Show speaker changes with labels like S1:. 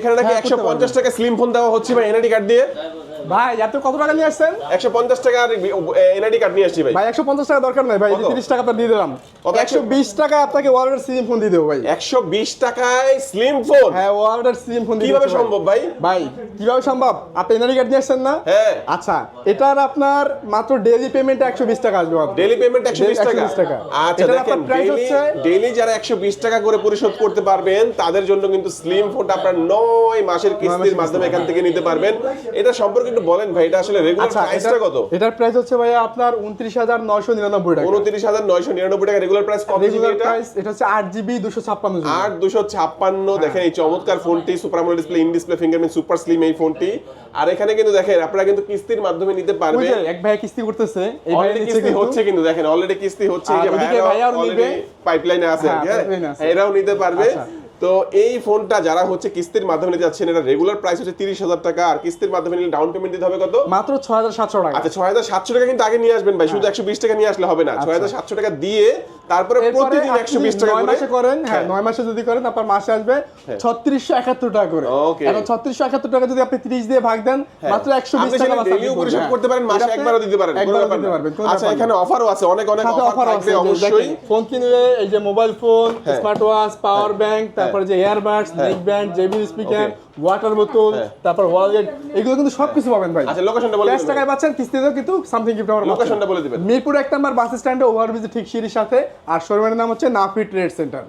S1: এখানে নাকি 150 টাকা স্লিম ফোন দেওয়া হচ্ছে ভাই এনআইডি কার্ড দিয়ে।
S2: ভাই এত কত টাকা নিয়ে আসছেন?
S1: 150 টাকা এনআইডি কার্ড নিয়ে আসছি ভাই।
S2: ভাই 150 টাকা দরকার নাই ভাই, 30 টাকা তো দিয়ে দিলাম। 120 টাকা আপনাকে ওয়ালরেড স্লিম ফোন দিয়ে দেবো ভাই।
S1: 120 টাকায় স্লিম ফোন?
S2: হ্যাঁ ওয়ালরেড স্লিম ফোন দিয়ে
S1: কিভাবে সম্ভব ভাই?
S2: ভাই কিভাবে সম্ভব? আপনি এনআইডি কার্ড নিয়ে আসছেন না?
S1: হ্যাঁ।
S2: আচ্ছা এটার আপনার মাত্র ডেইলি পেমেন্ট 120 টাকা আসবে।
S1: ডেইলি পেমেন্ট 120 টাকা? আচ্ছা দেখেন, ডেইলি যারা 120 টাকা করে পরিশোধ করতে পারবেন তাদের জন্য কিন্তু স্লিম ফোনটা আপনার 9 মাসের কিস্তির মাধ্যমে এখান থেকে নিতে পারবেন। এটা সম্পর্কে একটু বলেন ভাই, এটা আসলে রেগুলার প্রাইসটা কত?
S2: এটার প্রাইস হচ্ছে ভাই আপনার 29,999 টাকা।
S1: 29,999 টাকা রেগুলার প্রাইস। কত জিবি এটা?
S2: এটা হচ্ছে 8GB 256 জিবি।
S1: 8/256। দেখেন এই চমৎকার ফোনটি, super AMOLED display, in display fingerprint, super slim এই ফোনটি। আর এখানে কিন্তু দেখেন আপনারা কিন্তু কিস্তির মাধ্যমে নিতে পারবেন।
S2: ওই যে এক ভাই কিস্তি করতেছে, এই ভাই
S1: অলরেডি কিস্তি হচ্ছে কিন্তু দেখেন অলরেডি কিস্তি হচ্ছে। এই যে
S2: ভাইয়া
S1: অলরেডি পাইপলাইনে আছে, এরাও নিতে পারবে। তো এই ফোনটা যারা হচ্ছে কিস্তির মাধ্যমে নিতে যাচ্ছেন, এটা রেগুলার প্রাইস হচ্ছে 30,000 টাকা, আর কিস্তির মাধ্যমে নিলে ডাউন পেমেন্ট দিতে হবে কত?
S2: মাত্র 6,700 টাকা।
S1: আচ্ছা 6,700 টাকা কিন্তু আগে নিয়ে আসবেন ভাই, শুধু 120 টাকা নিয়ে আসলে হবে না। 6,700 টাকা দিয়ে তারপরে প্রতিদিন 120 টাকা করে
S2: 9 মাসে করেন। হ্যাঁ 9 মাসে যদি করেন আপনার মাসে আসবে 3671 টাকা করে। এখন 3671 টাকা যদি আপনি 30 দিয়ে ভাগ দেন মাত্র 120 টাকা বাঁচবে।
S1: ডেইলিও পরিশোধ করতে পারেন, মাসে একবারও দিতে পারেন। আচ্ছা এখানে অফারও আছে, অনেক অফার থাকবে অবশ্যই।
S2: ফোন কিনলে এই যে mobile phone, smart watch, power bank, তারপরে যে earbuds, neck band, JB speaker, water বোতল, তারপর ওয়ালেট, এগুলো কিন্তু সবকিছু পাবেন ভাই।
S1: আচ্ছা লোকেশনটা বলে দিন।
S2: 10 টাকায় পাচ্ছেন, কিস্তিতেও কিন্তু সামথিং গিফট আমার।
S1: লোকেশনটা বলে দিবেন।
S2: মিরপুর 1 নম্বর বাস স্ট্যান্ডে ওভারব্রিজে ঠিক সিঁড়ির সাথে, আর শোরুমের নাম হচ্ছে নাফি ট্রেড সেন্টার।